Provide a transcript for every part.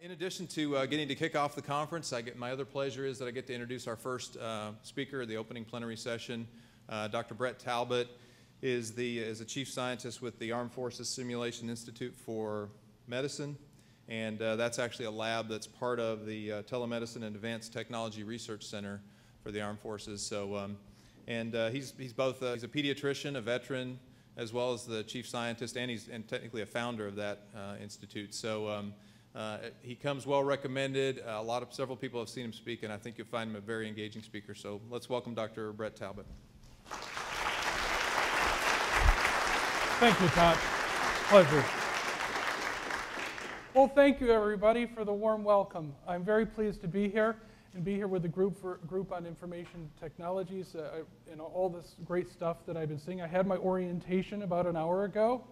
In addition to getting to kick off the conference, my other pleasure is that I get to introduce our first speaker of the opening plenary session. Dr. Brett Talbot is a chief scientist with the Armed Forces Simulation Institute for Medicine, and that's actually a lab that's part of the Telemedicine and Advanced Technology Research Center for the Armed Forces. So, he's both he's a pediatrician, a veteran, as well as the chief scientist, and he's technically a founder of that institute. So. He comes well recommended. Several people have seen him speak, and I think you'll find him a very engaging speaker. So let's welcome Dr. Brett Talbot. Thank you, Todd. Pleasure. Well, thank you, everybody, for the warm welcome. I'm very pleased to be here and be here with the group on information technologies and all this great stuff that I've been seeing. I had my orientation about an hour ago.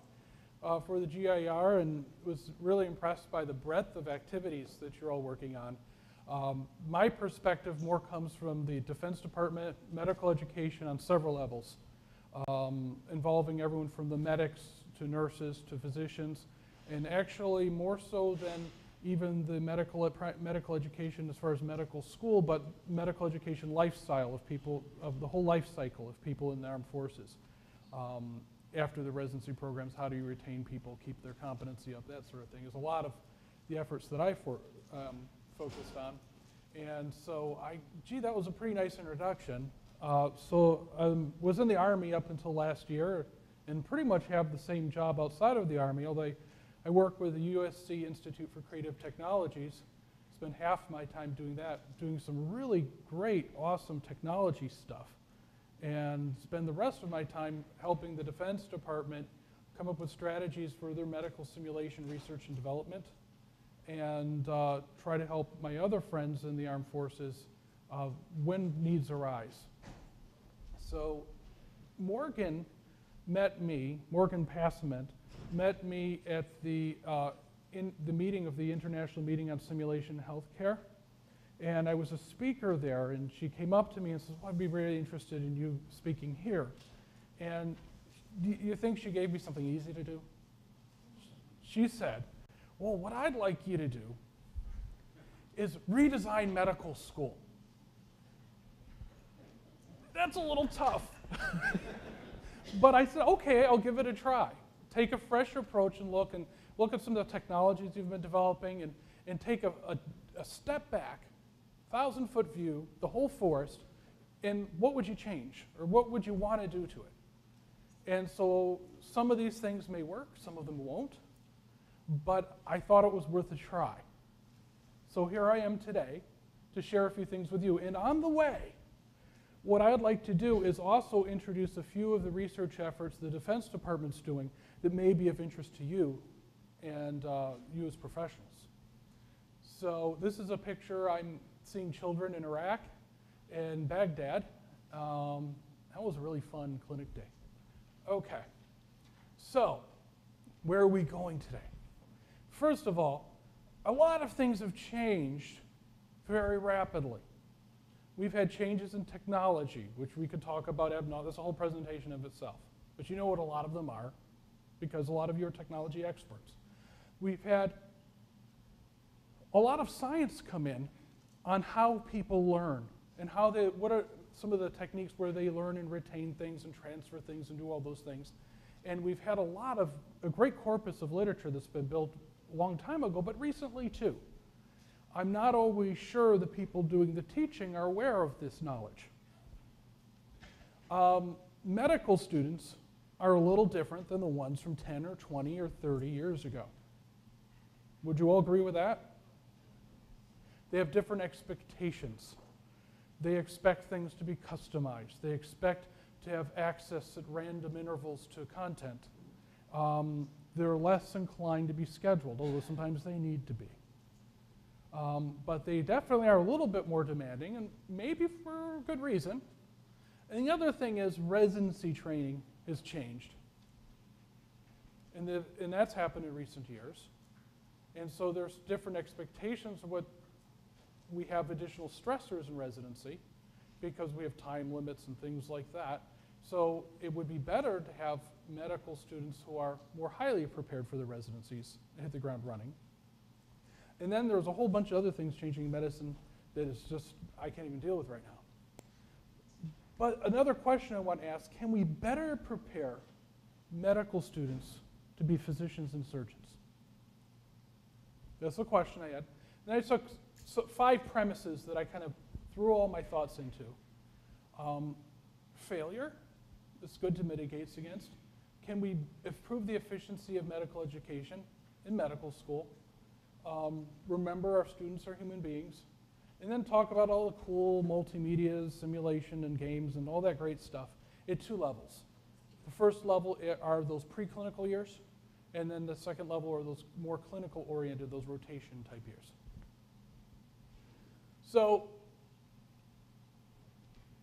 For the GIR, and was really impressed by the breadth of activities that you're all working on. My perspective more comes from the Defense Department, medical education on several levels, involving everyone from the medics to nurses to physicians, and actually more so than even the medical education as far as medical school, but medical education lifestyle of people, of the whole life cycle of people in the armed forces. After the residency programs, how do you retain people, keep their competency up, that sort of thing, is a lot of the efforts that I focused on. And so, that was a pretty nice introduction. So I was in the Army up until last year and pretty much have the same job outside of the Army, although I work with the USC Institute for Creative Technologies. Spend half my time doing that, doing some really great, awesome technology stuff, and spend the rest of my time helping the Defense Department come up with strategies for their medical simulation research and development, and try to help my other friends in the armed forces when needs arise. So Morgan Passament, met me at the meeting of the International Meeting on Simulation Healthcare. And I was a speaker there, and she came up to me and says, well, I'd be really interested in you speaking here. And do you think she gave me something easy to do? She said, well, what I'd like you to do is redesign medical school. That's a little tough. But I said, okay, I'll give it a try. Take a fresh approach and look at some of the technologies you've been developing and take a step back, 1,000-foot view, the whole forest, and what would you change, or what would you want to do to it? And so some of these things may work, some of them won't, but I thought it was worth a try. So here I am today to share a few things with you. And on the way, what I'd like to do is also introduce a few of the research efforts the Defense Department's doing that may be of interest to you and you as professionals. So this is a picture. I'm seeing children in Iraq and Baghdad. That was a really fun clinic day. Okay, so where are we going today? First of all, a lot of things have changed very rapidly. We've had changes in technology, which we could talk about. That's a whole presentation of itself. But you know what a lot of them are, because a lot of you are technology experts. We've had a lot of science come in on how people learn and what are some of the techniques where they learn and retain things and transfer things and do all those things. And we've had a great corpus of literature that's been built a long time ago, but recently too. I'm not always sure the people doing the teaching are aware of this knowledge. Medical students are a little different than the ones from 10 or 20 or 30 years ago. Would you all agree with that? They have different expectations. They expect things to be customized. They expect to have access at random intervals to content. They're less inclined to be scheduled, although sometimes they need to be. But they definitely are a little bit more demanding, and maybe for good reason. And the other thing is residency training has changed. And that's happened in recent years. And so there's different expectations of what we have additional stressors in residency because we have time limits and things like that. So it would be better to have medical students who are more highly prepared for their residencies and hit the ground running. And then there's a whole bunch of other things changing in medicine that is just, I can't even deal with right now. But another question I want to ask, can we better prepare medical students to be physicians and surgeons? That's the question I had. And I took 5 premises that I kind of threw all my thoughts into. Failure, it's good to mitigate against. Can we improve the efficiency of medical education in medical school? Remember our students are human beings. And then talk about all the cool multimedia, simulation, and games, and all that great stuff at 2 levels. The first level are those preclinical years, and then the second level are those more clinical-oriented, those rotation-type years. So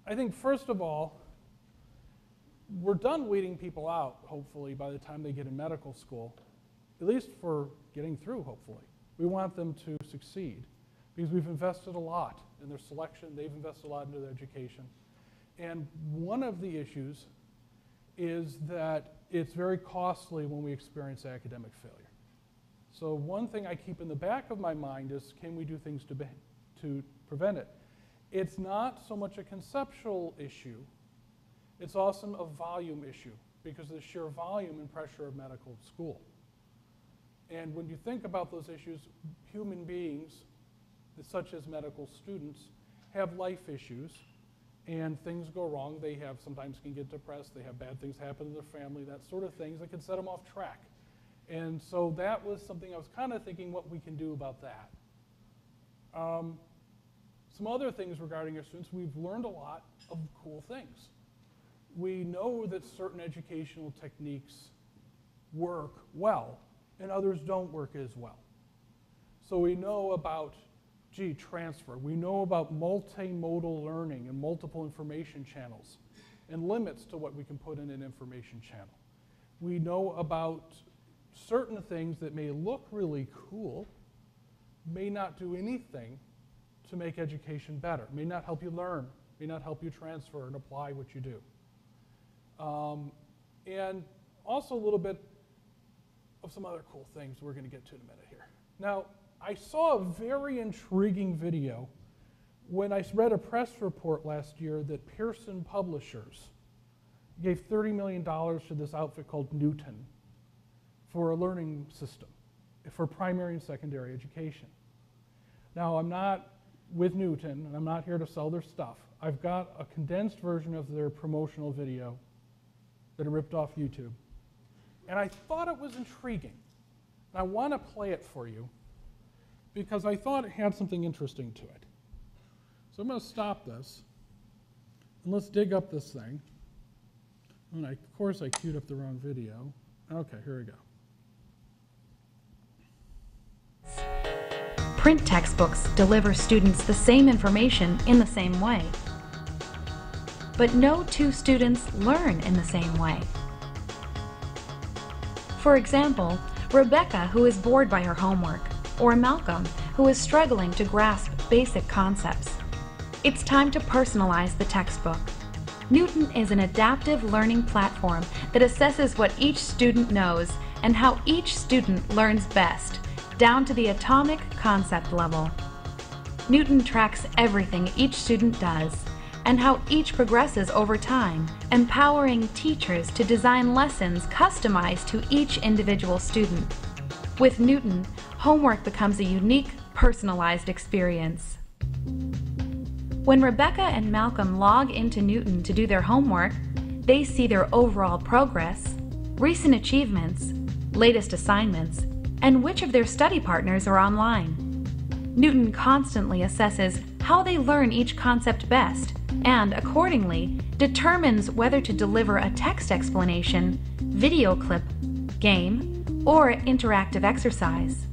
I think, first of all, we're done weeding people out, hopefully, by the time they get in medical school, at least for getting through, hopefully. We want them to succeed because we've invested a lot in their selection. They've invested a lot into their education. And one of the issues is that it's very costly when we experience academic failure. So one thing I keep in the back of my mind is, can we do things to prevent it? It's not so much a conceptual issue. It's also a volume issue because of the sheer volume and pressure of medical school. And when you think about those issues, human beings, such as medical students, have life issues, and things go wrong. They sometimes can get depressed. They have bad things happen to their family, that sort of things that can set them off track. And so that was something I was kind of thinking what we can do about that. Some other things regarding our students, we've learned a lot of cool things. We know that certain educational techniques work well, and others don't work as well. So we know about transfer. We know about multimodal learning and multiple information channels and limits to what we can put in an information channel. We know about certain things that may look really cool, may not do anything to make education better, may not help you learn, may not help you transfer and apply what you do. And also a little bit of some other cool things we're going to get to in a minute here. Now, I saw a very intriguing video when I read a press report last year that Pearson Publishers gave $30 million to this outfit called Newton for a learning system for primary and secondary education. Now, I'm not with Newton, and I'm not here to sell their stuff. I've got a condensed version of their promotional video that I ripped off YouTube. And I thought it was intriguing. And I want to play it for you because I thought it had something interesting to it. So I'm going to stop this, and let's dig up this thing. And of course, I queued up the wrong video. Okay, here we go. Print textbooks deliver students the same information in the same way. But no 2 students learn in the same way. For example, Rebecca, who is bored by her homework, or Malcolm, who is struggling to grasp basic concepts. It's time to personalize the textbook. Newton is an adaptive learning platform that assesses what each student knows and how each student learns best, down to the atomic concept level. Newton tracks everything each student does and how each progresses over time, empowering teachers to design lessons customized to each individual student. With Newton, homework becomes a unique, personalized experience. When Rebecca and Malcolm log into Newton to do their homework, they see their overall progress, recent achievements, latest assignments, and which of their study partners are online. Newton constantly assesses how they learn each concept best and, accordingly, determines whether to deliver a text explanation, video clip, game, or interactive exercise.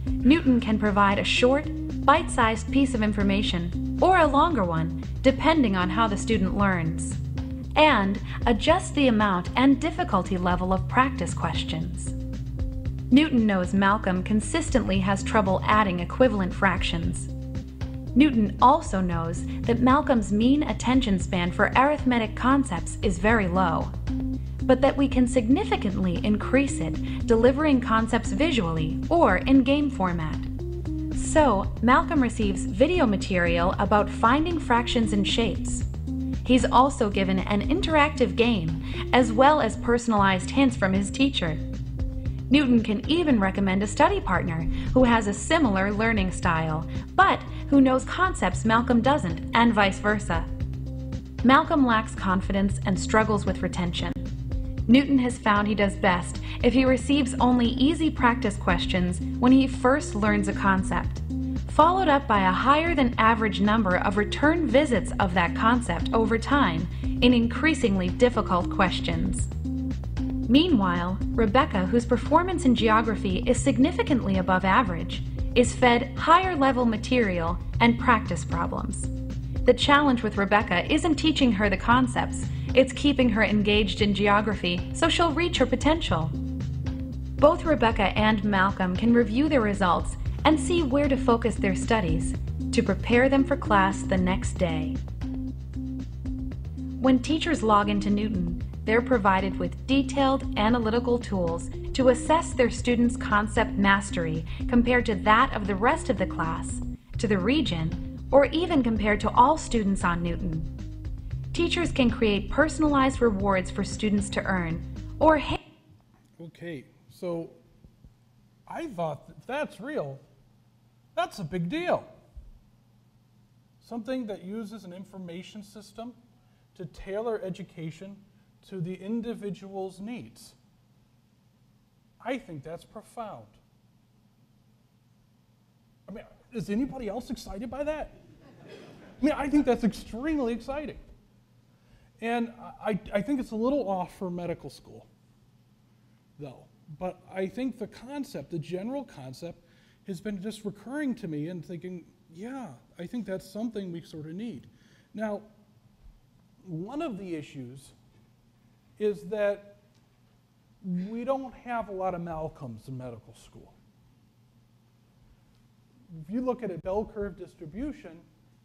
Newton can provide a short, bite-sized piece of information or a longer one, depending on how the student learns, and adjust the amount and difficulty level of practice questions. Newton knows Malcolm consistently has trouble adding equivalent fractions. Newton also knows that Malcolm's mean attention span for arithmetic concepts is very low, but that we can significantly increase it delivering concepts visually or in game format. So, Malcolm receives video material about finding fractions and shapes. He's also given an interactive game, as well as personalized hints from his teacher. Newton can even recommend a study partner who has a similar learning style, but who knows concepts Malcolm doesn't, and vice versa. Malcolm lacks confidence and struggles with retention. Newton has found he does best if he receives only easy practice questions when he first learns a concept, followed up by a higher than average number of return visits of that concept over time in increasingly difficult questions. Meanwhile, Rebecca, whose performance in geography is significantly above average, is fed higher-level material and practice problems. The challenge with Rebecca isn't teaching her the concepts, it's keeping her engaged in geography so she'll reach her potential. Both Rebecca and Malcolm can review their results and see where to focus their studies to prepare them for class the next day. When teachers log into Newton, they're provided with detailed analytical tools to assess their students' concept mastery compared to that of the rest of the class, to the region, or even compared to all students on Newton. Teachers can create personalized rewards for students to earn, or Okay, so I thought if that's real, that's a big deal. Something that uses an information system to tailor education to the individual's needs. I think that's profound. I mean, is anybody else excited by that? I mean, I think that's extremely exciting. And I think it's a little off for medical school, though. But I think the concept, the general concept, has been just recurring to me and thinking, yeah, I think that's something we sort of need. Now, one of the issues is that we don't have a lot of Malcolms in medical school. If you look at a bell curve distribution,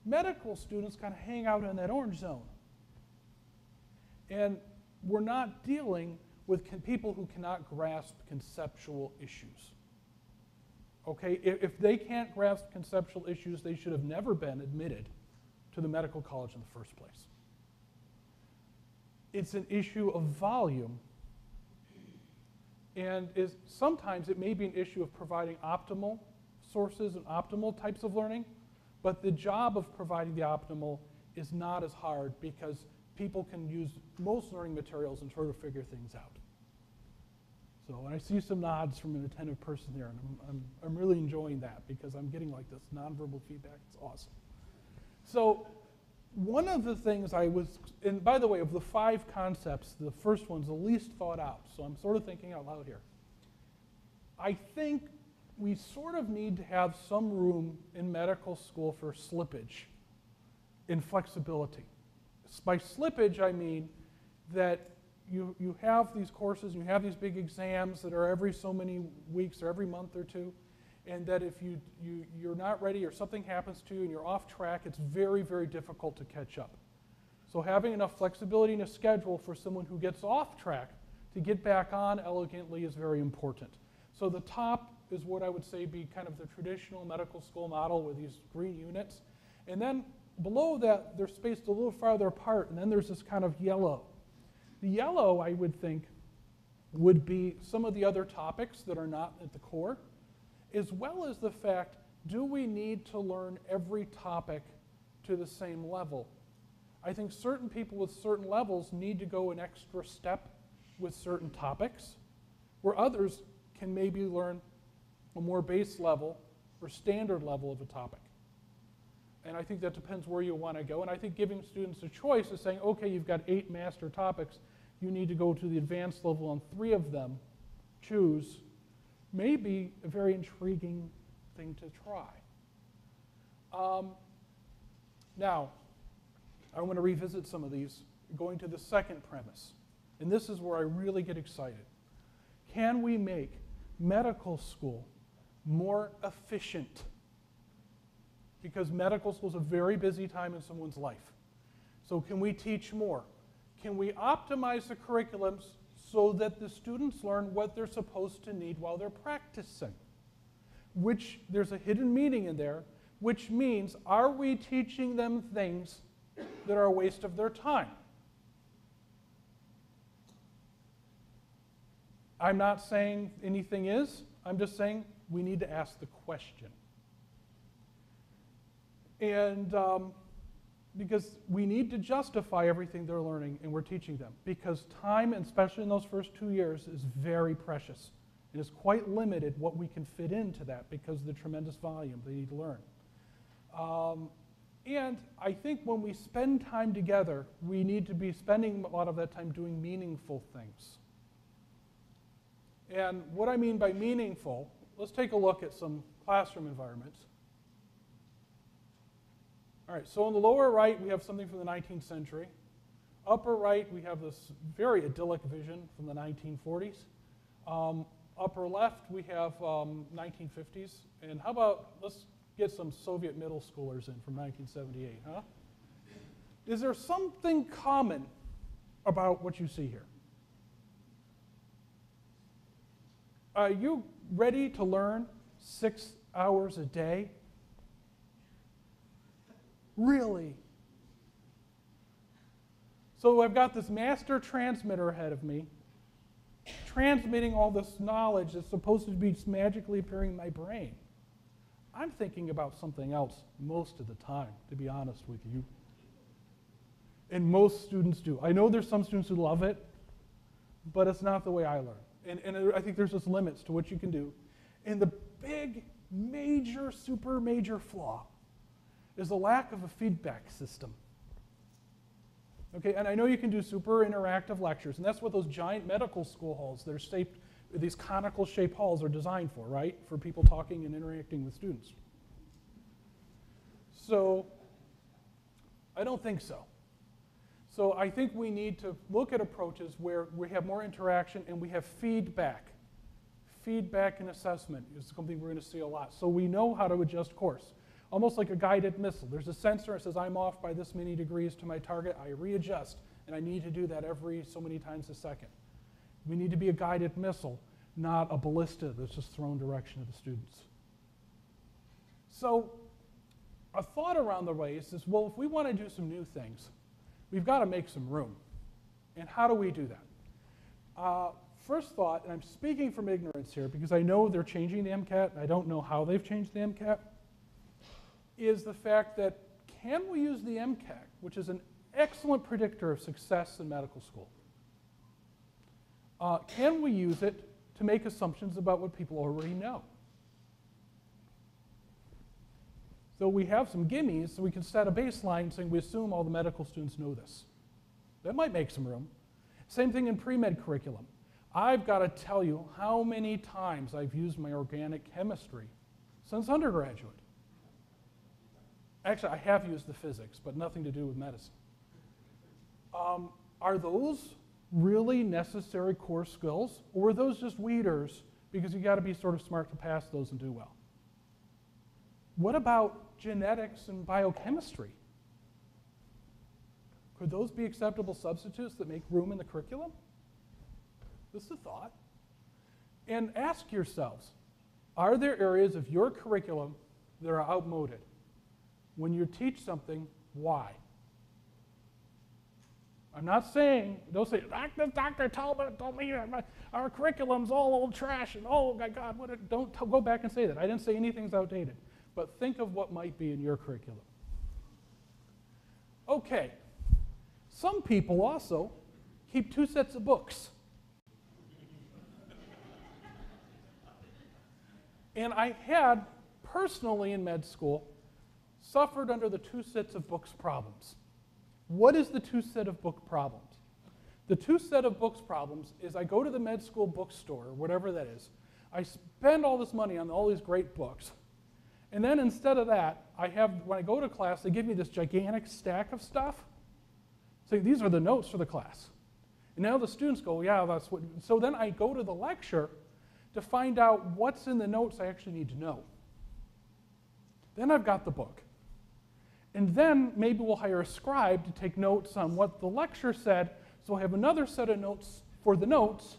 medical students kind of hang out in that orange zone. And we're not dealing with people who cannot grasp conceptual issues. Okay, if they can't grasp conceptual issues, they should have never been admitted to the medical college in the first place. It's an issue of volume, and sometimes it may be an issue of providing optimal sources and optimal types of learning, but the job of providing the optimal is not as hard because people can use most learning materials and sort of figure things out. So I see some nods from an attentive person there, and I'm really enjoying that because I'm getting like this nonverbal feedback. It's awesome. So one of the things and by the way, of the 5 concepts, the first one's the least thought out, so I'm sort of thinking out loud here. I think we sort of need to have some room in medical school for slippage in flexibility. By slippage, I mean that you have these courses, and you have these big exams that are every so many weeks or every month or two, and that if you're not ready or something happens to you and you're off track, it's very, very difficult to catch up. So having enough flexibility in a schedule for someone who gets off track to get back on elegantly is very important. So the top is what I would say be kind of the traditional medical school model with these green units. And then below that, they're spaced a little farther apart, and then there's this kind of yellow. The yellow, I would think, would be some of the other topics that are not at the core, as well as the fact, do we need to learn every topic to the same level? I think certain people with certain levels need to go an extra step with certain topics, where others can maybe learn a more base level or standard level of a topic. And I think that depends where you want to go. And I think giving students a choice is saying, okay, you've got 8 master topics. You need to go to the advanced level on 3 of them. Choose. May be a very intriguing thing to try. Now, I want to revisit some of these, going to the second premise. And this is where I really get excited. Can we make medical school more efficient? Because medical school is a very busy time in someone's life. So can we teach more? Can we optimize the curriculums so that the students learn what they're supposed to need while they're practicing? which there's a hidden meaning in there, which means, are we teaching them things that are a waste of their time? I'm not saying anything is. I'm just saying we need to ask the question. And because we need to justify everything they're learning and we're teaching them. Because time, and especially in those first 2 years, is very precious. It is quite limited what we can fit into that because of the tremendous volume they need to learn. And I think when we spend time together, we need to be spending a lot of that time doing meaningful things. And what I mean by meaningful, let's take a look at some classroom environments. All right, so on the lower right, we have something from the 19th century. Upper right, we have this very idyllic vision from the 1940s. Upper left, we have 1950s. And how about, let's get some Soviet middle schoolers in from 1978, huh? Is there something common about what you see here? Are you ready to learn 6 hours a day? Really? So I've got this master transmitter ahead of me, transmitting all this knowledge that's supposed to be magically appearing in my brain. I'm thinking about something else most of the time, to be honest with you. And most students do. I know there's some students who love it, but it's not the way I learn. And I think there's just limits to what you can do. And the big, major, super major flaw is the lack of a feedback system. Okay, and I know you can do super interactive lectures, and that's what those giant medical school halls that are shaped, these conical shaped halls are designed for, right? For people talking and interacting with students. So, I don't think so. So I think we need to look at approaches where we have more interaction and we have feedback. Feedback and assessment is something we're going to see a lot. So we know how to adjust course. Almost like a guided missile. There's a sensor that says I'm off by this many degrees to my target. I readjust, and I need to do that every so many times a second. We need to be a guided missile, not a ballista that's just thrown direction at the students. So a thought around the race is, well, if we want to do some new things, we've got to make some room. And how do we do that? First thought, and I'm speaking from ignorance here because I know they're changing the MCAT, and I don't know how they've changed the MCAT, is the fact that can we use the MCAT, which is an excellent predictor of success in medical school, can we use it to make assumptions about what people already know? So we have some gimmies, so we can set a baseline saying we assume all the medical students know this. That might make some room. Same thing in pre-med curriculum. I've got to tell you how many times I've used my organic chemistry since undergraduate. Actually, I have used the physics, but nothing to do with medicine. Are those really necessary core skills, or are those just weeders because you got to be sort of smart to pass those and do well? What about genetics and biochemistry? Could those be acceptable substitutes that make room in the curriculum? This is a thought. And ask yourselves, are there areas of your curriculum that are outmoded? When you teach something, why? I'm not saying, don't say, Dr. Talbot told me our curriculum's all old trash and oh my God, don't go back and say that. I didn't say anything's outdated. But think of what might be in your curriculum. Okay, some people also keep 2 sets of books. And I had, personally in med school, suffered under the 2 sets of books problems. What is the 2 set of book problems? The 2 set of books problems is I go to the med school bookstore, whatever that is, I spend all this money on all these great books, and then instead of that, when I go to class, they give me this gigantic stack of stuff. So these are the notes for the class. And now the students go, yeah, that's what, so then I go to the lecture to find out what's in the notes I actually need to know. Then I've got the book. And then maybe we'll hire a scribe to take notes on what the lecture said, so we'll have another set of notes for the notes.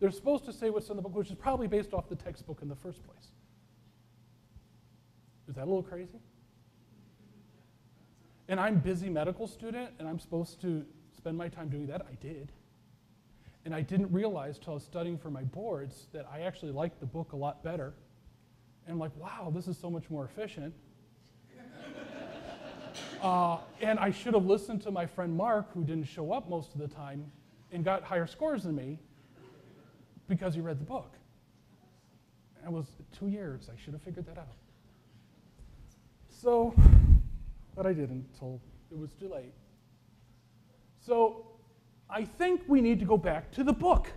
They're supposed to say what's in the book, which is probably based off the textbook in the first place. Is that a little crazy? And I'm a busy medical student, and I'm supposed to spend my time doing that. I did. And I didn't realize till I was studying for my boards that I actually liked the book a lot better. And I'm like, wow, this is so much more efficient. And I should have listened to my friend Mark, who didn't show up most of the time, and got higher scores than me because he read the book. And it was 2 years. I should have figured that out. So, but I didn't until it was too late. So I think we need to go back to the book.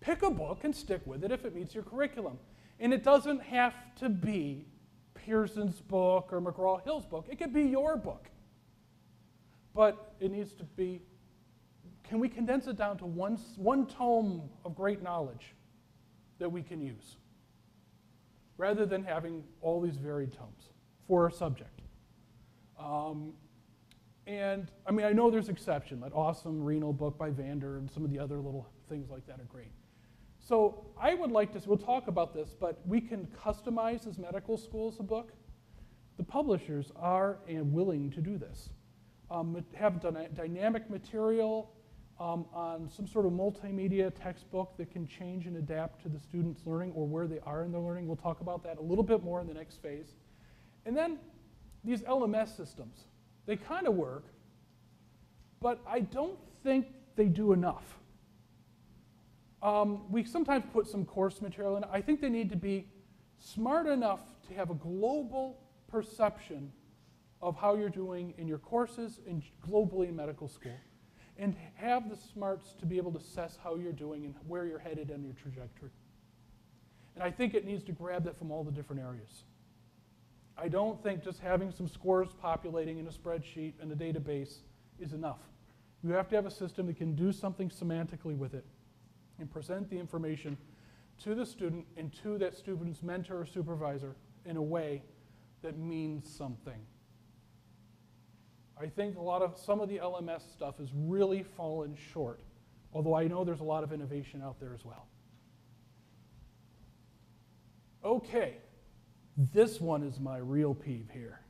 Pick a book and stick with it if it meets your curriculum. And it doesn't have to be Pearson's book or McGraw-Hill's book. It could be your book. But it needs to be, can we condense it down to one tome of great knowledge that we can use, rather than having all these varied tomes for a subject? And I mean, I know there's exception. That awesome renal book by Vander and some of the other little things like that are great. So I would like to, we'll talk about this, but we can customize as medical schools a book. The publishers are and willing to do this. Have dynamic material on some sort of multimedia textbook that can change and adapt to the student's learning or where they are in their learning. We'll talk about that a little bit more in the next phase. And then these LMS systems, they kind of work, but I don't think they do enough. We sometimes put some course material in. I think they need to be smart enough to have a global perception of how you're doing in your courses and globally in medical school, and have the smarts to be able to assess how you're doing and where you're headed on your trajectory. And I think it needs to grab that from all the different areas. I don't think just having some scores populating in a spreadsheet and a database is enough. You have to have a system that can do something semantically with it and present the information to the student and to that student's mentor or supervisor in a way that means something. I think some of the LMS stuff has really fallen short, although I know there's a lot of innovation out there as well. Okay, this one is my real peeve here.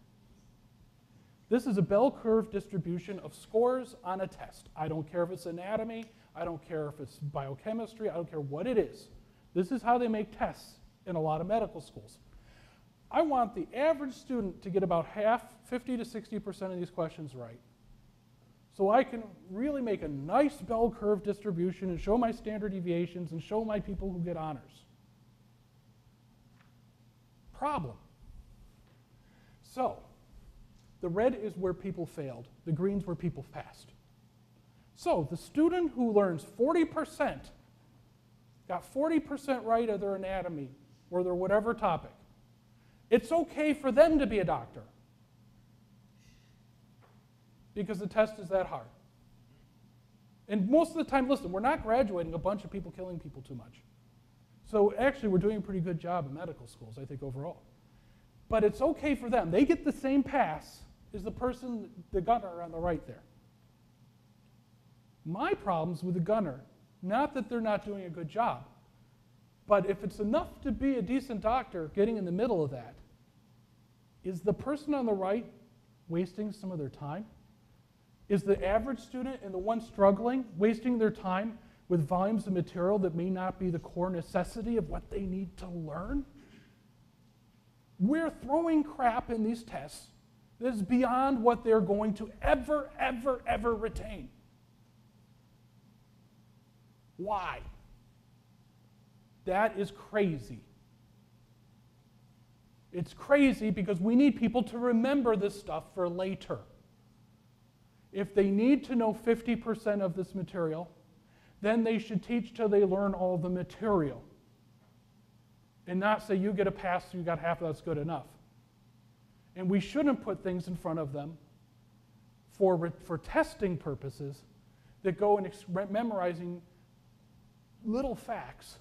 This is a bell curve distribution of scores on a test. I don't care if it's anatomy, I don't care if it's biochemistry, I don't care what it is. This is how they make tests in a lot of medical schools. I want the average student to get about 50 to 60% of these questions right. So I can really make a nice bell curve distribution and show my standard deviations and show my people who get honors. Problem. So, the red is where people failed. The green's where people passed. So, the student who learns 40%, got 40% right of their anatomy or their whatever topic, it's okay for them to be a doctor because the test is that hard. And most of the time, listen, we're not graduating a bunch of people killing people too much. So actually, we're doing a pretty good job in medical schools, I think, overall. But it's okay for them. They get the same pass as the person, the gunner on the right there. My problem's with the gunner, not that they're not doing a good job, but if it's enough to be a decent doctor, getting in the middle of that, is the person on the right wasting some of their time? Is the average student and the one struggling wasting their time with volumes of material that may not be the core necessity of what they need to learn? We're throwing crap in these tests that is beyond what they're going to ever, ever, ever retain. Why? That is crazy. It's crazy because we need people to remember this stuff for later. If they need to know 50% of this material, then they should teach till they learn all the material. And not say you get a pass, so you got half of that's good enough. And we shouldn't put things in front of them for testing purposes that go in memorizing little facts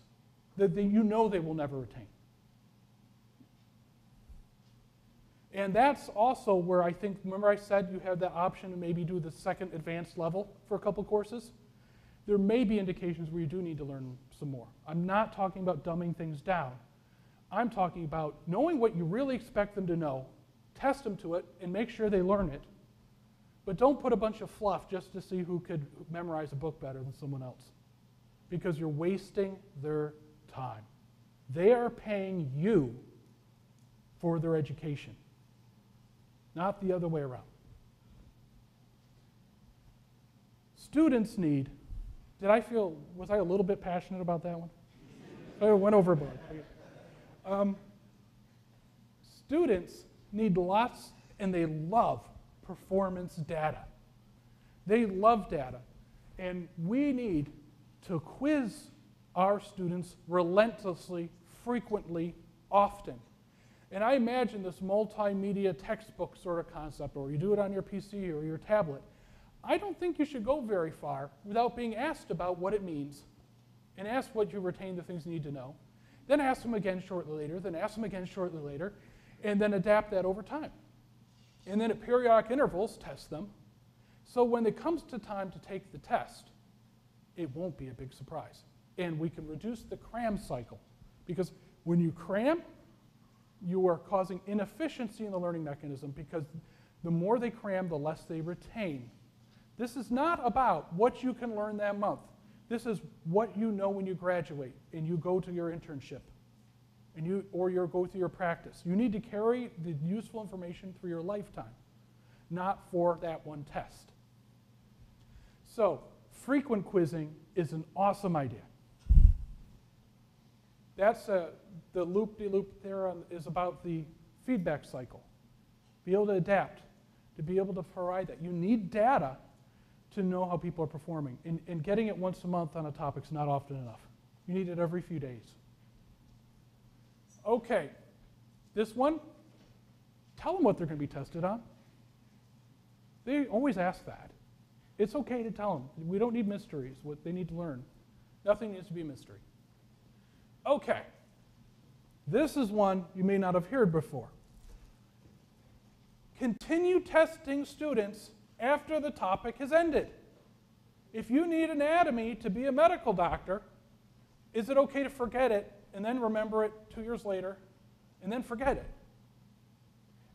that you know they will never retain. And that's also where I think, remember I said you have the option to maybe do the second advanced level for a couple courses? There may be indications where you do need to learn some more. I'm not talking about dumbing things down. I'm talking about knowing what you really expect them to know, test them to it, and make sure they learn it. But don't put a bunch of fluff just to see who could memorize a book better than someone else, because you're wasting their time. They are paying you for their education, not the other way around. Students need, was I a little bit passionate about that one? I went overboard. Students need lots, and they love performance data. They love data, and we need to quiz our students relentlessly, frequently, often. And I imagine this multimedia textbook sort of concept, or you do it on your PC or your tablet. I don't think you should go very far without being asked about what it means, and ask what you retain the things you need to know. Then ask them again shortly later, then ask them again shortly later, and then adapt that over time. And then at periodic intervals, test them. So when it comes to time to take the test, it won't be a big surprise. And we can reduce the cram cycle. Because when you cram, you are causing inefficiency in the learning mechanism, because the more they cram, the less they retain. This is not about what you can learn that month. This is what you know when you graduate and you go to your internship or you go through your practice. You need to carry the useful information through your lifetime, not for that one test. So, frequent quizzing is an awesome idea. That's the loop-de-loop there is about the feedback cycle. Be able to adapt, to be able to provide that. You need data to know how people are performing. And getting it once a month on a topic is not often enough. You need it every few days. Okay, this one, tell them what they're going to be tested on. They always ask that. It's okay to tell them. We don't need mysteries, what they need to learn. Nothing needs to be a mystery. Okay, this is one you may not have heard before. Continue testing students after the topic has ended. If you need anatomy to be a medical doctor, is it okay to forget it and then remember it 2 years later and then forget it?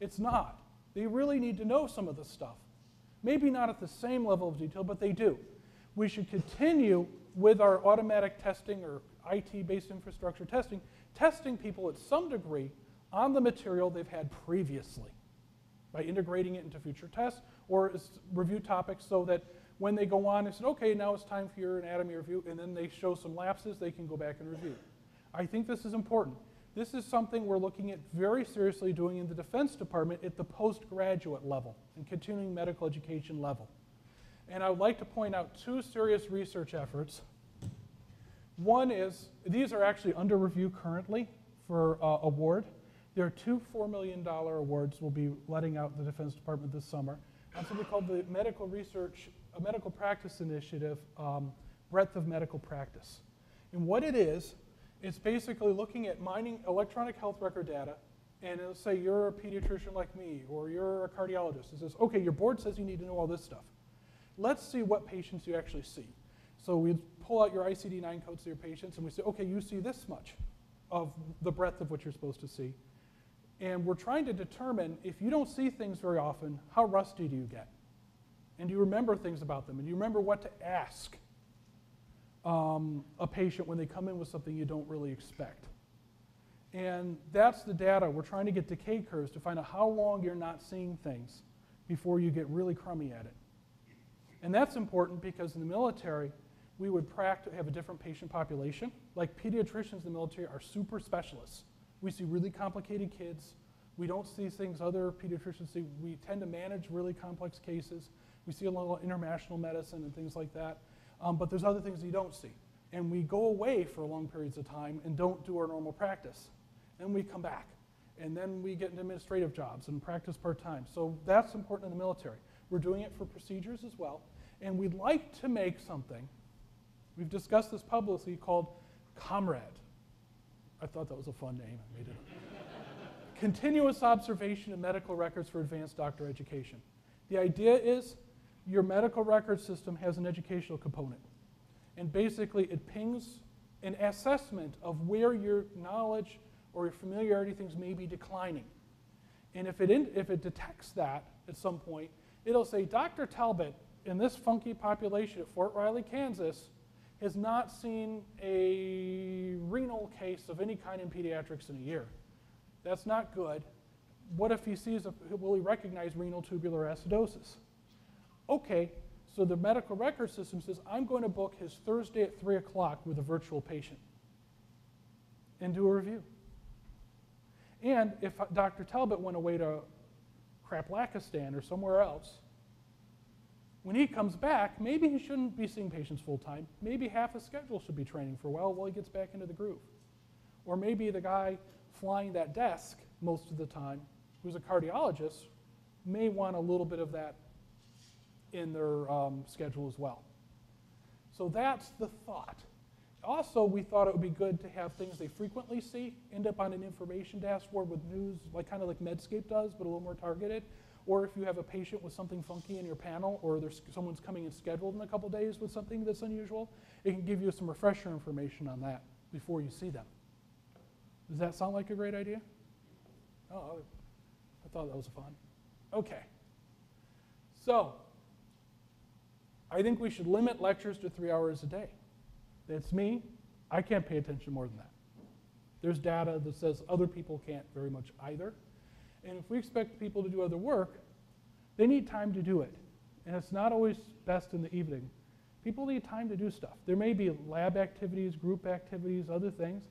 It's not. They really need to know some of this stuff. Maybe not at the same level of detail, but they do. We should continue with our automatic testing or IT-based infrastructure testing, testing people at some degree on the material they've had previously by integrating it into future tests or review topics so that when they go on and say, okay, now it's time for your anatomy review, and then they show some lapses, they can go back and review. I think this is important. This is something we're looking at very seriously doing in the Defense Department at the postgraduate level and continuing medical education level. And I would like to point out 2 serious research efforts. One is, these are actually under review currently for award. There are 2 $4 million awards we'll be letting out in the Defense Department this summer on something called the Medical Practice Initiative, Breadth of Medical Practice. And what it is, it's basically looking at mining electronic health record data, and it'll say you're a pediatrician like me, or you're a cardiologist. It says, okay, your board says you need to know all this stuff. Let's see what patients you actually see. So we pull out your ICD-9 codes of your patients, and we say, okay, you see this much of the breadth of what you're supposed to see. And we're trying to determine, if you don't see things very often, how rusty do you get? And do you remember things about them? And do you remember what to ask a patient when they come in with something you don't really expect? And that's the data. We're trying to get decay curves to find out how long you're not seeing things before you get really crummy at it. And that's important because in the military, we would have a different patient population. Like pediatricians in the military are super specialists. We see really complicated kids. We don't see things other pediatricians see. We tend to manage really complex cases. We see a lot of international medicine and things like that. But there's other things you don't see. And we go away for long periods of time and don't do our normal practice. And we come back. And then we get into administrative jobs and practice part-time. So that's important in the military. We're doing it for procedures as well. And we'd like to make something, we've discussed this publicly, called Comrade. I thought that was a fun name. I made it up. Continuous observation of medical records for advanced doctor education. The idea is your medical record system has an educational component. And basically it pings an assessment of where your knowledge or your familiarity things may be declining. And if it detects that at some point, it'll say, Dr. Talbot, in this funky population at Fort Riley, Kansas, has not seen a renal case of any kind in pediatrics in a year. That's not good. What if he sees, will he recognize renal tubular acidosis? Okay, so the medical record system says, I'm going to book his Thursday at 3 o'clock with a virtual patient and do a review. And if Dr. Talbot went away to Kraplakistan or somewhere else, when he comes back, maybe he shouldn't be seeing patients full-time. Maybe half his schedule should be training for a while he gets back into the groove. Or maybe the guy flying that desk most of the time, who's a cardiologist, may want a little bit of that in their schedule as well. So that's the thought. Also, we thought it would be good to have things they frequently see end up on an information dashboard with news, kind of like Medscape does, but a little more targeted. Or if you have a patient with something funky in your panel, or someone's coming in scheduled in a couple days with something that's unusual, it can give you some refresher information on that before you see them. Does that sound like a great idea? Oh, I thought that was fun. Okay. So, I think we should limit lectures to 3 hours a day. That's me. I can't pay attention more than that. There's data that says other people can't very much either. And if we expect people to do other work, they need time to do it. And it's not always best in the evening. People need time to do stuff. There may be lab activities, group activities, other things,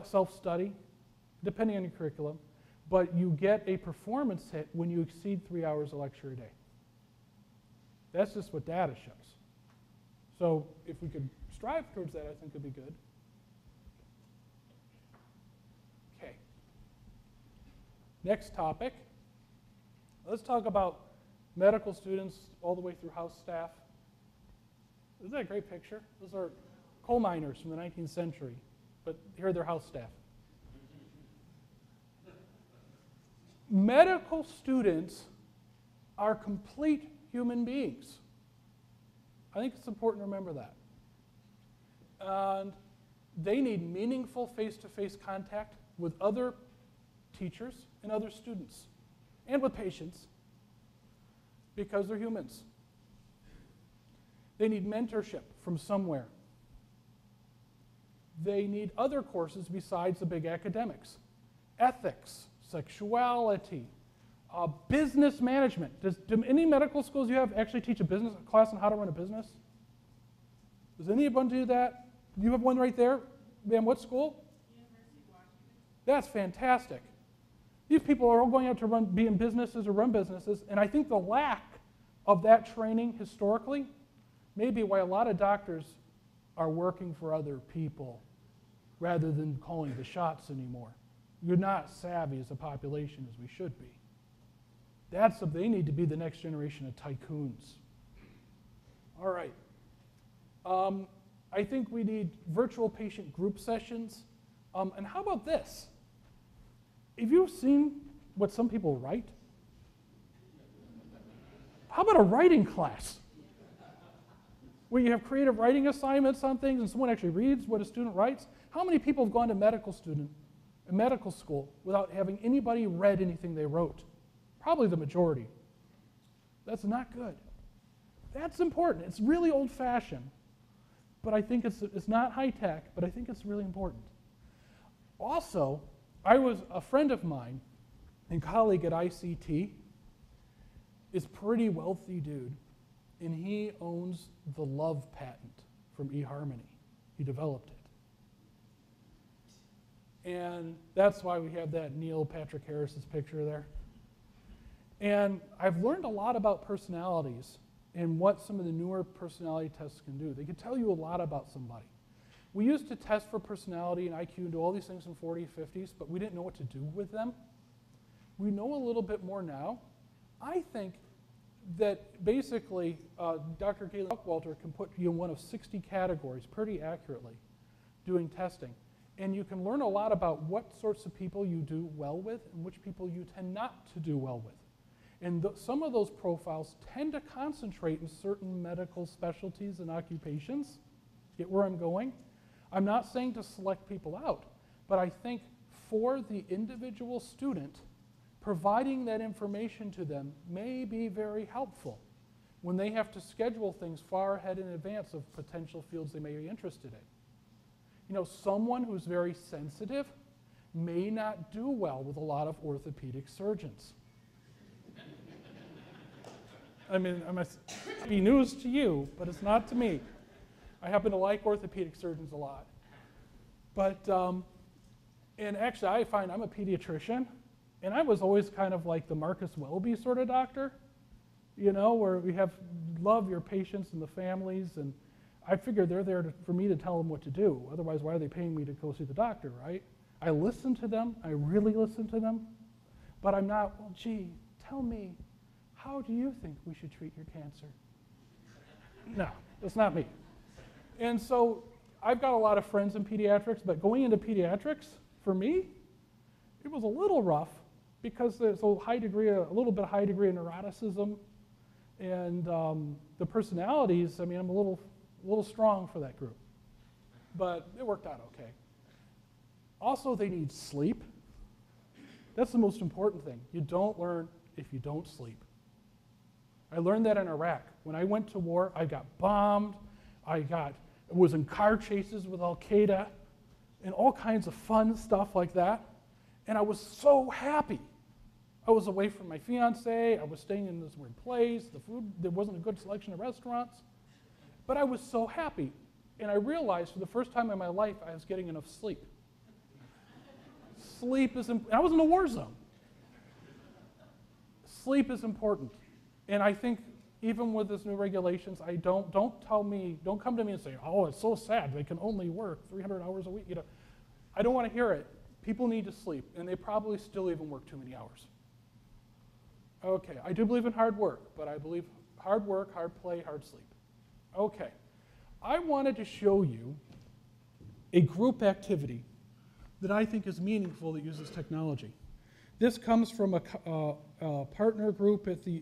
self-study, depending on your curriculum. But you get a performance hit when you exceed 3 hours of lecture a day. That's just what data shows. So if we could strive towards that, I think it'd be good. Okay. Next topic. Let's talk about medical students all the way through house staff. Isn't that a great picture? Those are coal miners from the 19th century, but here are their house staff. Medical students are complete human beings. I think it's important to remember that. And they need meaningful face-to-face contact with other teachers and other students, and with patients, because they're humans. They need mentorship from somewhere. They need other courses besides the big academics. Ethics, sexuality, business management. Do any medical schools you have actually teach a business class on how to run a business? Does anyone do that? You have one right there? Ma'am, what school? University of Washington. That's fantastic. These people are all going out to be in businesses or run businesses, and I think the lack of that training historically may be why a lot of doctors are working for other people rather than calling the shots anymore. You're not savvy as a population as we should be. They need to be the next generation of tycoons. All right. I think we need virtual patient group sessions. And how about this? Have you seen what some people write? How about a writing class? Where you have creative writing assignments on things and someone actually reads what a student writes? How many people have gone to medical school without having anybody read anything they wrote? Probably the majority. That's not good. That's important. It's really old-fashioned, but I think it's not high-tech, but I think it's really important. Also, a friend of mine and colleague at ICT is a pretty wealthy dude, and he owns the Love patent from eHarmony. He developed it. And that's why we have that Neil Patrick Harris's picture there. And I've learned a lot about personalities and what some of the newer personality tests can do. They can tell you a lot about somebody. We used to test for personality and IQ and do all these things in 40s, 50s, but we didn't know what to do with them. We know a little bit more now. I think that basically Dr. Galen Buckwalter can put you in one of 60 categories pretty accurately doing testing. And you can learn a lot about what sorts of people you do well with and which people you tend not to do well with. And some of those profiles tend to concentrate in certain medical specialties and occupations. Get where I'm going? I'm not saying to select people out, But I think for the individual student, providing that information to them may be very helpful when they have to schedule things far ahead in advance of potential fields they may be interested in. You know, someone who's very sensitive may not do well with a lot of orthopedic surgeons. I mean, it must be news to you, but it's not to me. I happen to like orthopedic surgeons a lot. But, and actually I find I'm a pediatrician, and I was always kind of like the Marcus Welby sort of doctor, you know, where we love your patients and the families, and I figured they're there for me to tell them what to do. Otherwise, why are they paying me to go see the doctor, right? I listen to them, I really listen to them, but I'm not, well, gee, tell me, how do you think we should treat your cancer? No, that's not me. And so I've got a lot of friends in pediatrics, but going into pediatrics, for me, it was a little rough because there's a little bit high degree of neuroticism, and the personalities, I mean, I'm a little strong for that group, but it worked out okay. Also, they need sleep. That's the most important thing. You don't learn if you don't sleep. I learned that in Iraq. When I went to war, I got bombed, was in car chases with Al-Qaeda, and all kinds of fun stuff like that, and I was so happy. I was away from my fiance, I was staying in this weird place, the food, there wasn't a good selection of restaurants, but I was so happy, and I realized for the first time in my life I was getting enough sleep. Sleep is important. I was in a war zone. Sleep is important. And I think even with this new regulations, don't come to me and say, oh, it's so sad, they can only work 300 hours a week. You know, I don't want to hear it. People need to sleep, and they probably still even work too many hours. Okay, I do believe in hard work, but I believe hard work, hard play, hard sleep. Okay, I wanted to show you a group activity that I think is meaningful that uses technology. This comes from a partner group at the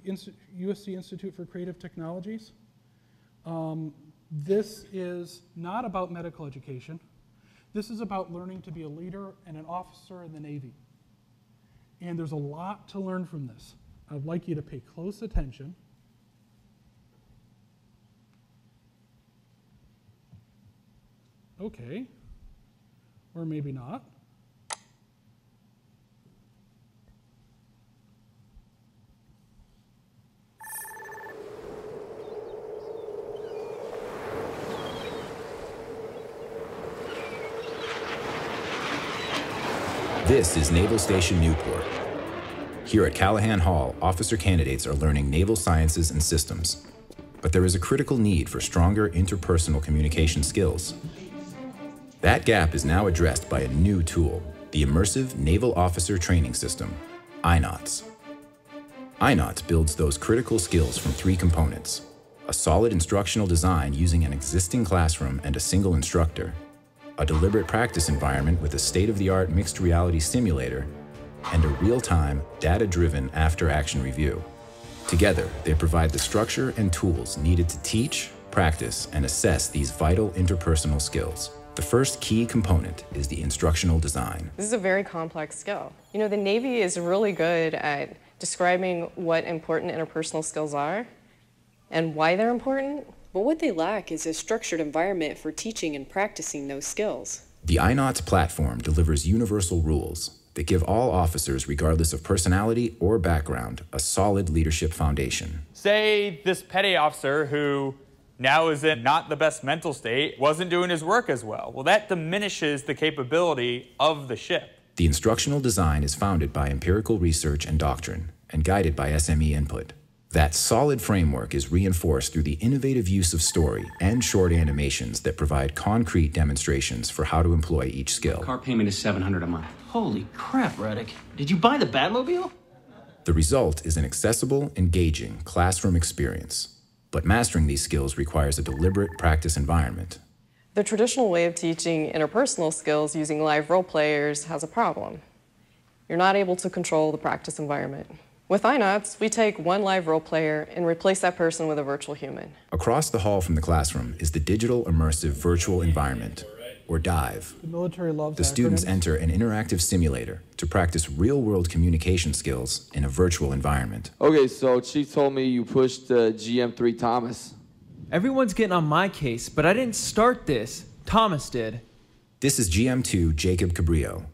USC Institute for Creative Technologies. This is not about medical education. This is about learning to be a leader and an officer in the Navy. And there's a lot to learn from this. I'd like you to pay close attention. Okay, or maybe not. This is Naval Station Newport. Here at Callahan Hall, officer candidates are learning naval sciences and systems. But there is a critical need for stronger interpersonal communication skills. That gap is now addressed by a new tool, the Immersive Naval Officer Training System, INOTS. INOTS builds those critical skills from 3 components: a solid instructional design using an existing classroom and a single instructor, a deliberate practice environment with a state-of-the-art mixed reality simulator, and a real-time, data-driven after-action review. Together, they provide the structure and tools needed to teach, practice, and assess these vital interpersonal skills. The first key component is the instructional design. This is a very complex skill. You know, the Navy is really good at describing what important interpersonal skills are and why they're important. But what they lack is a structured environment for teaching and practicing those skills. The INOTS platform delivers universal rules that give all officers, regardless of personality or background, a solid leadership foundation. Say this petty officer who now is in not the best mental state, wasn't doing his work as well. Well, that diminishes the capability of the ship. The instructional design is founded by empirical research and doctrine and guided by SME input. That solid framework is reinforced through the innovative use of story and short animations that provide concrete demonstrations for how to employ each skill. Car payment is $700 a month. Holy crap, Reddick. Did you buy the Batmobile? The result is an accessible, engaging classroom experience. But mastering these skills requires a deliberate practice environment. The traditional way of teaching interpersonal skills using live role players has a problem. You're not able to control the practice environment. With INOTS, we take one live role player and replace that person with a virtual human. Across the hall from the classroom is the digital immersive virtual environment. or dive. The military loves The students acronyms. enter an interactive simulator to practice real-world communication skills in a virtual environment. Okay, so Chief told me you pushed GM3 Thomas. Everyone's getting on my case, but I didn't start this. Thomas did. This is GM2 Jacob Cabrillo.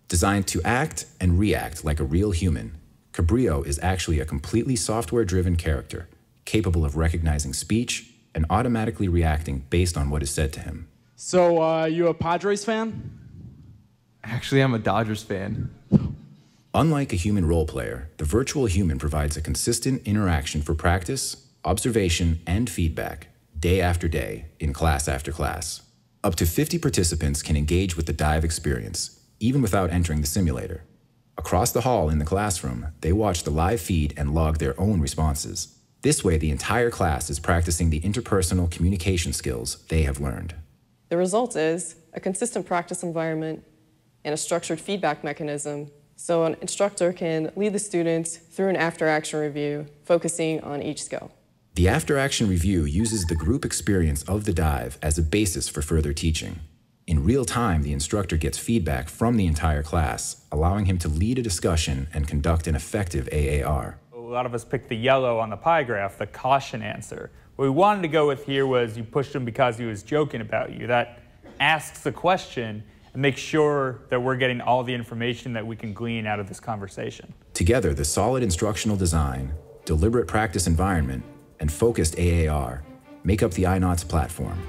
Designed to act and react like a real human, Cabrillo is actually a completely software-driven character, capable of recognizing speech and automatically reacting based on what is said to him. So, you a Padres fan? Actually, I'm a Dodgers fan. Unlike a human role player, the virtual human provides a consistent interaction for practice, observation, and feedback, day after day, in class after class. Up to 50 participants can engage with the dive experience, even without entering the simulator. Across the hall in the classroom, they watch the live feed and log their own responses. This way, the entire class is practicing the interpersonal communication skills they have learned. The result is a consistent practice environment and a structured feedback mechanism so an instructor can lead the students through an after-action review, focusing on each skill. The after-action review uses the group experience of the dive as a basis for further teaching. In real time, the instructor gets feedback from the entire class, allowing him to lead a discussion and conduct an effective AAR. A lot of us picked the yellow on the pie graph, the caution answer. What we wanted to go with here was you pushed him because he was joking about you. That asks the question and makes sure that we're getting all the information that we can glean out of this conversation. Together, the solid instructional design, deliberate practice environment, and focused AAR make up the iNOTS platform.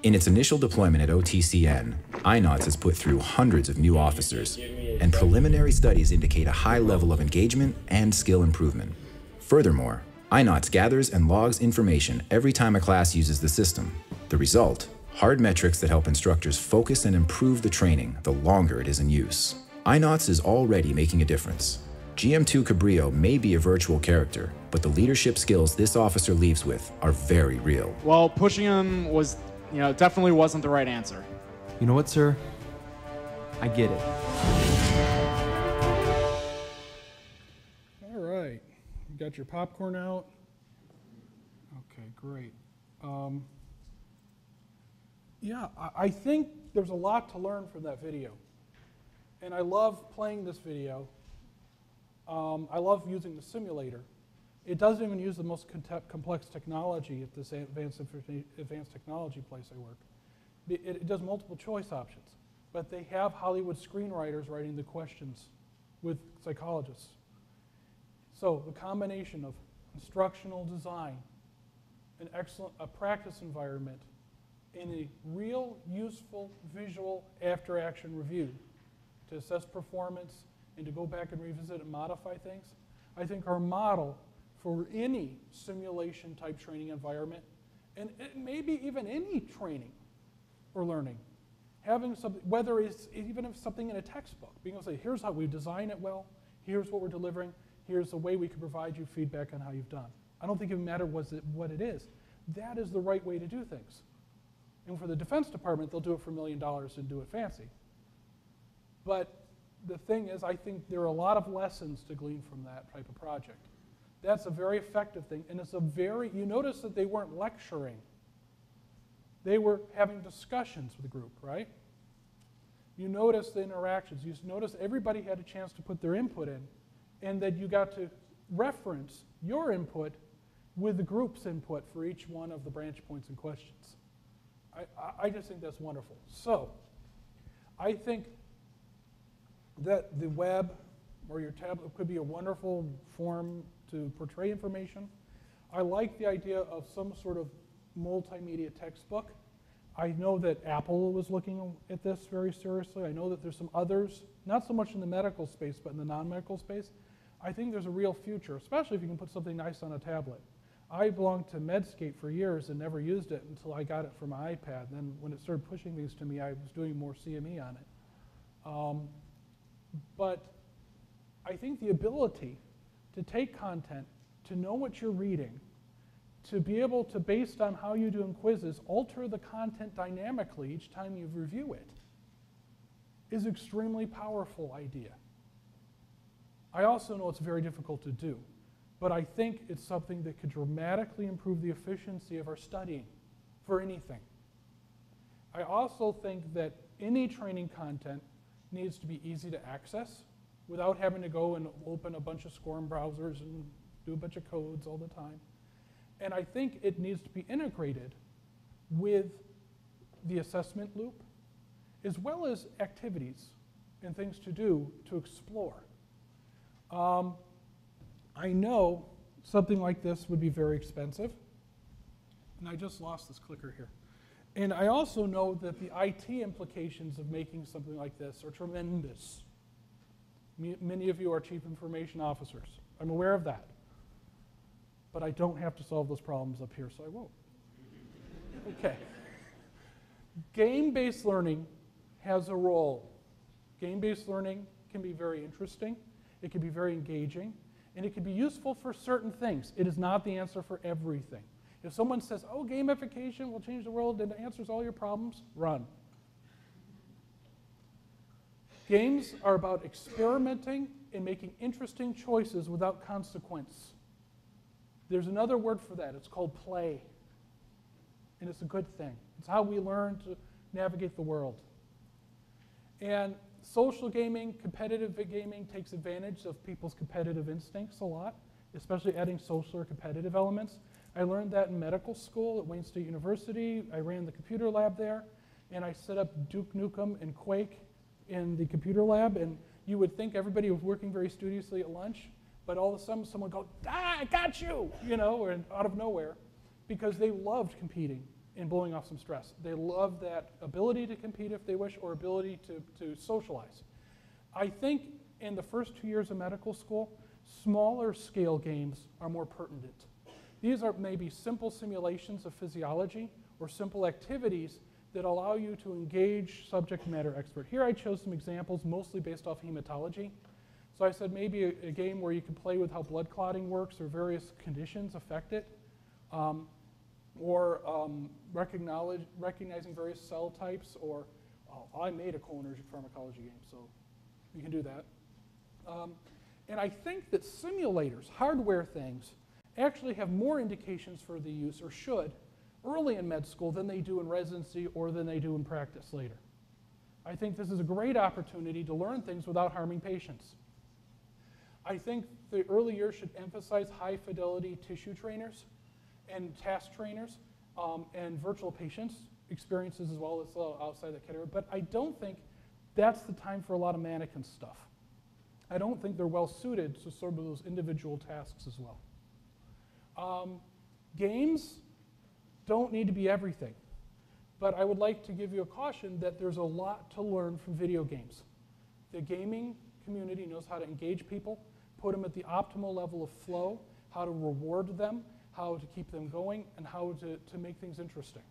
In its initial deployment at OTCN, iNOTS has put through hundreds of new officers, and preliminary studies indicate a high level of engagement and skill improvement. Furthermore, iNOTS gathers and logs information every time a class uses the system. The result, hard metrics that help instructors focus and improve the training the longer it is in use. iNOTS is already making a difference. GM2 Cabrillo may be a virtual character, but the leadership skills this officer leaves with are very real. Well, pushing him was, definitely wasn't the right answer. You know what, sir? I get it. All right. You got your popcorn out? Okay, great. Yeah, I think there's a lot to learn from that video. And I love playing this video. I love using the simulator. It doesn't even use the most complex technology at this advanced technology place I work. It does multiple choice options, but they have Hollywood screenwriters writing the questions with psychologists. So the combination of instructional design, a practice environment, and a real useful visual after-action review to assess performance and to go back and revisit and modify things, I think our model for any simulation type training environment, and maybe even any training or learning, having something, whether it's even if something in a textbook, being able to say, here's how we design it well, here's what we're delivering, here's the way we can provide you feedback on how you've done. I don't think it matters what it is. That is the right way to do things. And for the Defense Department, they'll do it for $1 million and do it fancy. But the thing is, I think there are a lot of lessons to glean from that type of project. That's a very effective thing, and it's you notice that they weren't lecturing. They were having discussions with the group, right? You notice the interactions. You notice everybody had a chance to put their input in, and that you got to reference your input with the group's input for each one of the branch points and questions. I just think that's wonderful. So, I think that the web or your tablet could be a wonderful form to portray information. I like the idea of some sort of multimedia textbook. I know that Apple was looking at this very seriously. I know that there's some others, not so much in the medical space, but in the non-medical space. I think there's a real future, especially if you can put something nice on a tablet. I belonged to Medscape for years and never used it until I got it for my iPad. Then when it started pushing things to me, I was doing more CME on it. But I think the ability to take content, to know what you're reading, to be able to, based on how you do in quizzes, alter the content dynamically each time you review it is an extremely powerful idea. I also know it's very difficult to do, but I think it's something that could dramatically improve the efficiency of our studying for anything. I also think that any training content needs to be easy to access without having to go and open a bunch of SCORM browsers and do a bunch of codes all the time. And I think it needs to be integrated with the assessment loop, as well as activities and things to do to explore. I know something like this would be very expensive, and I just lost this clicker here. And I also know that the IT implications of making something like this are tremendous. Many of you are chief information officers. I'm aware of that. But I don't have to solve those problems up here, so I won't. Okay. Game-based learning has a role. Game-based learning can be very interesting, it can be very engaging, and it can be useful for certain things. It is not the answer for everything. If someone says, oh, gamification will change the world and it answers all your problems, run. Games are about experimenting and making interesting choices without consequence. There's another word for that. It's called play. And it's a good thing. It's how we learn to navigate the world. And social gaming, competitive gaming takes advantage of people's competitive instincts a lot, especially adding social or competitive elements. I learned that in medical school at Wayne State University. I ran the computer lab there, and I set up Duke Nukem and Quake in the computer lab, and you would think everybody was working very studiously at lunch, but all of a sudden someone would go, ah, I got you, you know, or out of nowhere, because they loved competing and blowing off some stress. They loved that ability to compete if they wish, or ability to socialize. I think in the first 2 years of medical school, smaller scale games are more pertinent. These are maybe simple simulations of physiology or simple activities that allow you to engage subject matter expert. Here I chose some examples mostly based off hematology. So I said maybe a game where you can play with how blood clotting works or various conditions affect it, or recognizing various cell types, or I made a cholinergic pharmacology game, so you can do that. And I think that simulators, hardware things, actually have more indications for the use, or should, early in med school than they do in residency or than they do in practice later. I think this is a great opportunity to learn things without harming patients. I think the early years should emphasize high fidelity tissue trainers and task trainers and virtual patients experiences as well as outside that category, but I don't think that's the time for a lot of mannequin stuff. I don't think they're well suited to sort of those individual tasks as well. Games don't need to be everything, but I would like to give you a caution that there's a lot to learn from video games. The gaming community knows how to engage people, put them at the optimal level of flow, how to reward them, how to keep them going, and how to make things interesting.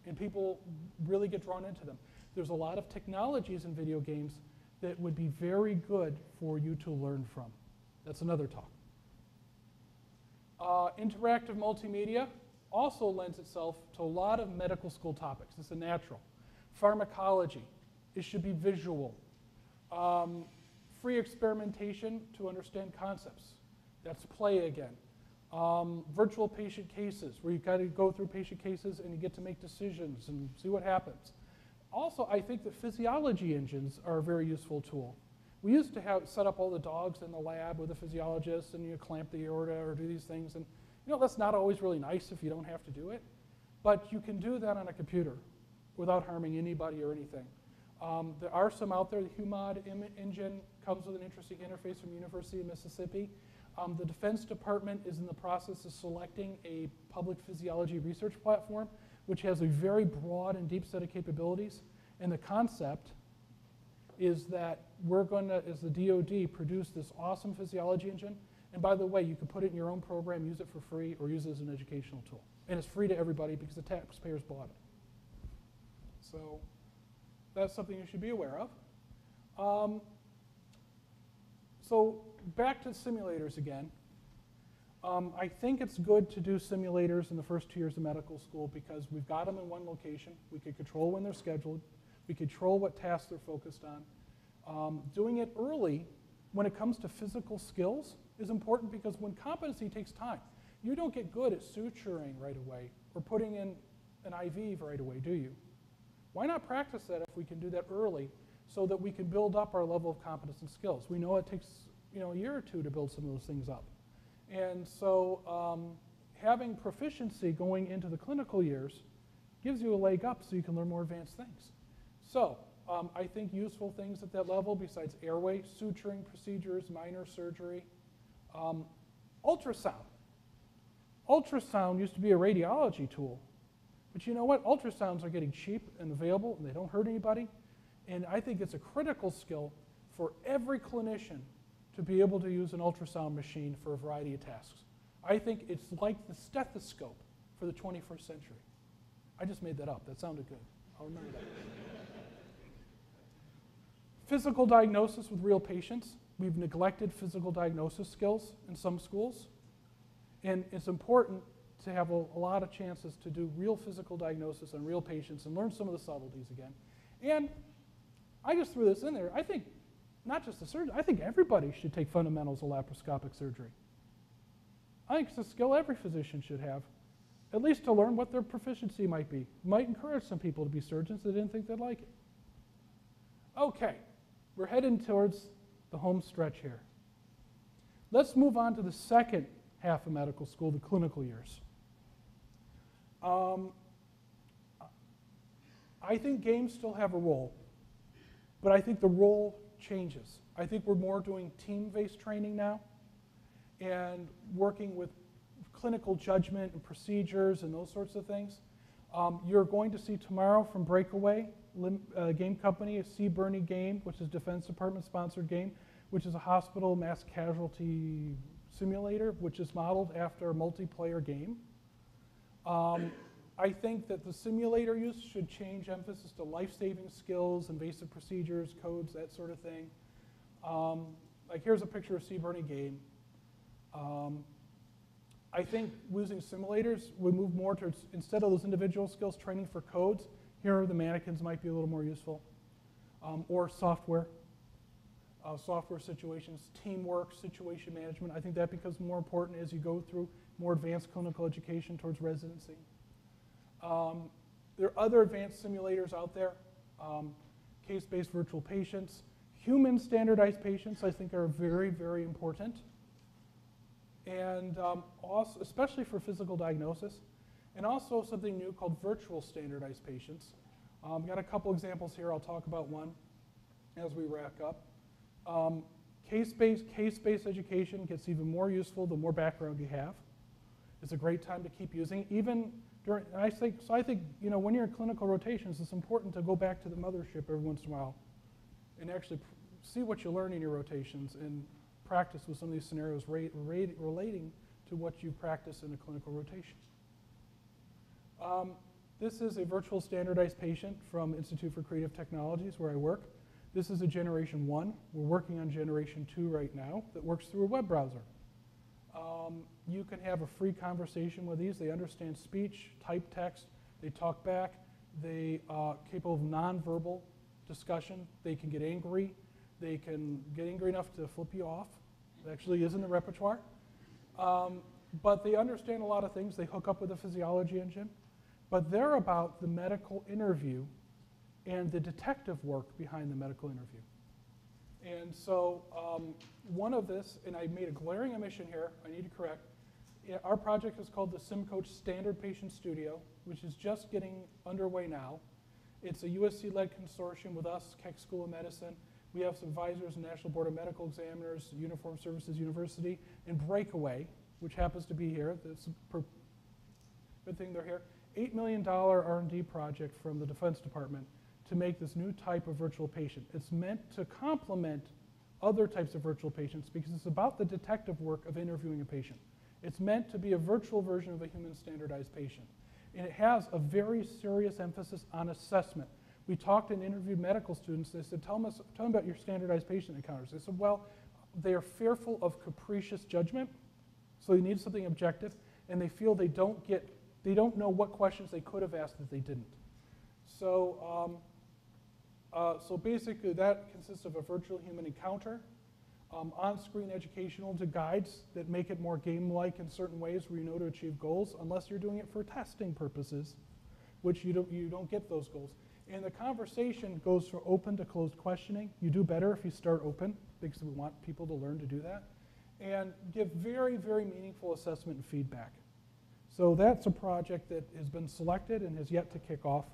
And people really get drawn into them. There's a lot of technologies in video games that would be very good for you to learn from. That's another talk. Interactive multimedia also lends itself to a lot of medical school topics. It's a natural. Pharmacology, it should be visual. Free experimentation to understand concepts. That's play again. Virtual patient cases, where you've got to go through patient cases and you get to make decisions and see what happens. Also, I think that physiology engines are a very useful tool. We used to set up all the dogs in the lab with a physiologist, and you clamp the aorta or do these things, and you know, that's not always really nice if you don't have to do it, but you can do that on a computer without harming anybody or anything. There are some out there. The HUMOD engine comes with an interesting interface from University of Mississippi. The Defense Department is in the process of selecting a public physiology research platform, which has a very broad and deep set of capabilities. And the concept is that we're going to, as the DoD, produce this awesome physiology engine. And by the way, you can put it in your own program, use it for free, or use it as an educational tool. And it's free to everybody because the taxpayers bought it. So that's something you should be aware of. So back to simulators again. I think it's good to do simulators in the first 2 years of medical school because we've got them in one location. We can control when they're scheduled. We control what tasks they're focused on. Doing it early when it comes to physical skills is important because when competency takes time, you don't get good at suturing right away or putting in an IV right away, do you? Why not practice that if we can do that early so that we can build up our level of competence and skills? We know it takes a year or two to build some of those things up. And so having proficiency going into the clinical years gives you a leg up so you can learn more advanced things. So I think useful things at that level besides airway, suturing procedures, minor surgery, ultrasound. Ultrasound used to be a radiology tool, but you know what? Ultrasounds are getting cheap and available, and they don't hurt anybody. And I think it's a critical skill for every clinician to be able to use an ultrasound machine for a variety of tasks. I think it's like the stethoscope for the 21st century. I just made that up. That sounded good. I'll remember that. Physical diagnosis with real patients. We've neglected physical diagnosis skills in some schools. And it's important to have a lot of chances to do real physical diagnosis on real patients and learn some of the subtleties again. And I just threw this in there. I think not just the surgeon, I think everybody should take fundamentals of laparoscopic surgery. I think it's a skill every physician should have, at least to learn what their proficiency might be. Might encourage some people to be surgeons that didn't think they'd like it. Okay, we're heading towards the home stretch here. Let's move on to the second half of medical school, the clinical years. I think games still have a role, but I think the role changes. I think we're more doing team-based training now and working with clinical judgment and procedures and those sorts of things. You're going to see tomorrow from Breakaway Game Company, a C. Burney game, which is Defense Department sponsored game, which is a hospital mass casualty simulator, which is modeled after a multiplayer game. I think that the simulator use should change emphasis to life-saving skills, invasive procedures, codes, that sort of thing. Like here's a picture of C. Burney game. I think using simulators would move more towards, instead of those individual skills, training for codes. Here the mannequins might be a little more useful. Or software. Software situations, teamwork, situation management. I think that becomes more important as you go through more advanced clinical education towards residency. There are other advanced simulators out there, case-based virtual patients. Human standardized patients, I think, are very, very important. And also, especially for physical diagnosis. And also something new called virtual standardized patients. Got a couple examples here. I'll talk about one as we rack up. Case-based education gets even more useful the more background you have. It's a great time to keep using, even during, I think, when you're in clinical rotations, it's important to go back to the mothership every once in a while and actually see what you learn in your rotations and practice with some of these scenarios relating to what you practice in a clinical rotation. This is a virtual standardized patient from Institute for Creative Technologies where I work. This is a generation 1. We're working on generation 2 right now that works through a web browser. You can have a free conversation with these. They understand speech, type text, they talk back, they are capable of nonverbal discussion. They can get angry. They can get angry enough to flip you off. It actually is in the repertoire. But they understand a lot of things. They hook up with the Physiology Engine. But they're about the medical interview and the detective work behind the medical interview. And so one of this, and I made a glaring omission here, I need to correct. Our project is called the SimCoach Standard Patient Studio, which is just getting underway now. It's a USC-led consortium with us, Keck School of Medicine. We have some advisors, National Board of Medical Examiners, Uniform Services University, and Breakaway, which happens to be here. That's a good thing they're here. $8 million R&D project from the Defense Department to make this new type of virtual patient. It's meant to complement other types of virtual patients because it's about the detective work of interviewing a patient. It's meant to be a virtual version of a human standardized patient. And it has a very serious emphasis on assessment. We talked and interviewed medical students. They said, tell them about your standardized patient encounters. They said, well, they are fearful of capricious judgment, so they need something objective, and they feel they don't know what questions they could have asked that they didn't. So, so basically that consists of a virtual human encounter, on-screen educational guides that make it more game-like in certain ways where you know to achieve goals, unless you're doing it for testing purposes, which you don't get those goals. And the conversation goes from open to closed questioning. You do better if you start open, because we want people to learn to do that. And give very, very meaningful assessment and feedback. So that's a project that has been selected and has yet to kick off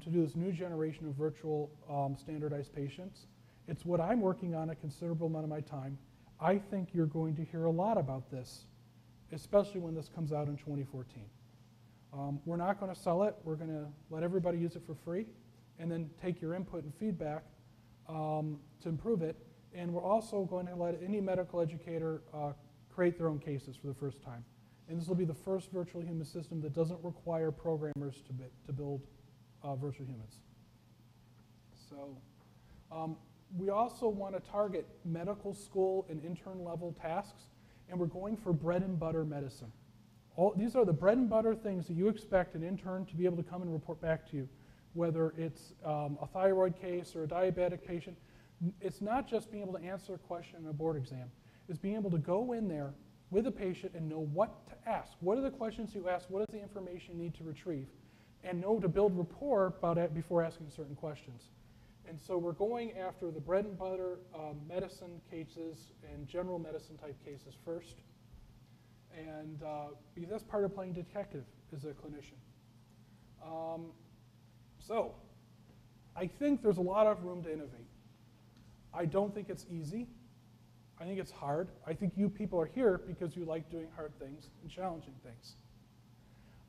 to do this new generation of virtual standardized patients. It's what I'm working on a considerable amount of my time. I think you're going to hear a lot about this, especially when this comes out in 2014. We're not going to sell it. We're going to let everybody use it for free and then take your input and feedback to improve it. And we're also going to let any medical educator create their own cases for the first time. And this will be the first virtual human system that doesn't require programmers to build virtual humans. So we also want to target medical school and intern level tasks, and we're going for bread and butter medicine. These are the bread and butter things that you expect an intern to be able to come and report back to you, whether it's a thyroid case or a diabetic patient. It's not just being able to answer a question in a board exam. It's being able to go in there with a patient and know what to ask. What are the questions you ask? What is the information you need to retrieve? And know to build rapport about it before asking certain questions. And so we're going after the bread and butter medicine cases and general medicine type cases first. And because that's part of playing detective as a clinician. So I think there's a lot of room to innovate. I don't think it's easy. I think it's hard. I think you people are here because you like doing hard things and challenging things.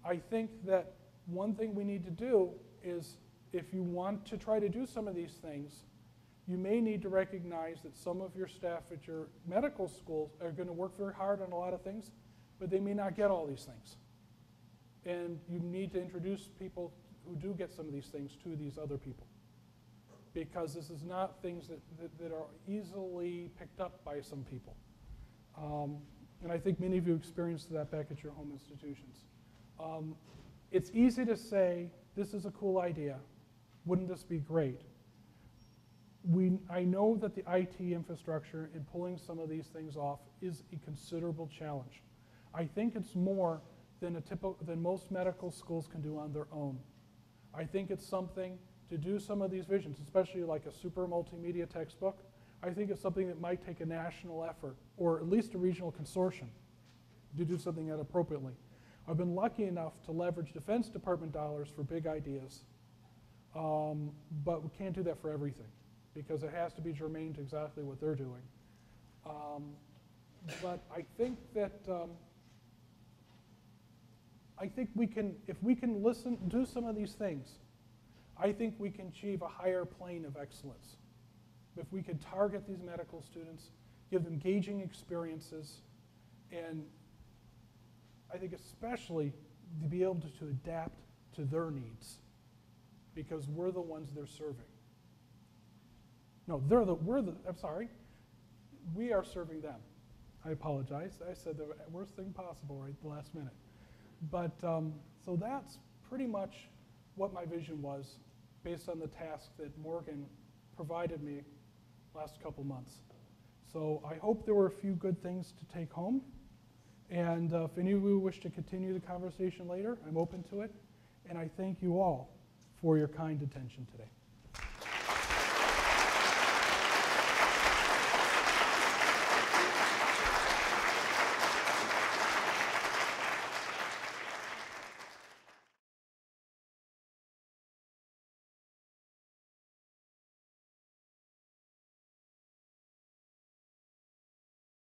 I think that one thing we need to do is, if you want to try to do some of these things, you may need to recognize that some of your staff at your medical schools are going to work very hard on a lot of things, but they may not get all these things. And you need to introduce people who do get some of these things to these other people, because this is not things that are easily picked up by some people. And I think many of you experienced that back at your home institutions. It's easy to say, this is a cool idea. Wouldn't this be great? I know that the IT infrastructure in pulling some of these things off is a considerable challenge. I think it's more than most medical schools can do on their own. I think it's something to do some of these visions, especially like a super multimedia textbook. I think it's something that might take a national effort, or at least a regional consortium, to do something that appropriately. I've been lucky enough to leverage Defense Department dollars for big ideas, but we can't do that for everything, because it has to be germane to exactly what they're doing. But I think that if we can do some of these things, I think we can achieve a higher plane of excellence. If we could target these medical students, give them engaging experiences, and I think especially to be able to adapt to their needs, because we're the ones they're serving. No, I'm sorry. We are serving them. I apologize. I said the worst thing possible right at the last minute. But so that's pretty much what my vision was, based on the task that Morgan provided me last couple months. So I hope there were a few good things to take home. And if any of you wish to continue the conversation later, I'm open to it. And I thank you all for your kind attention today.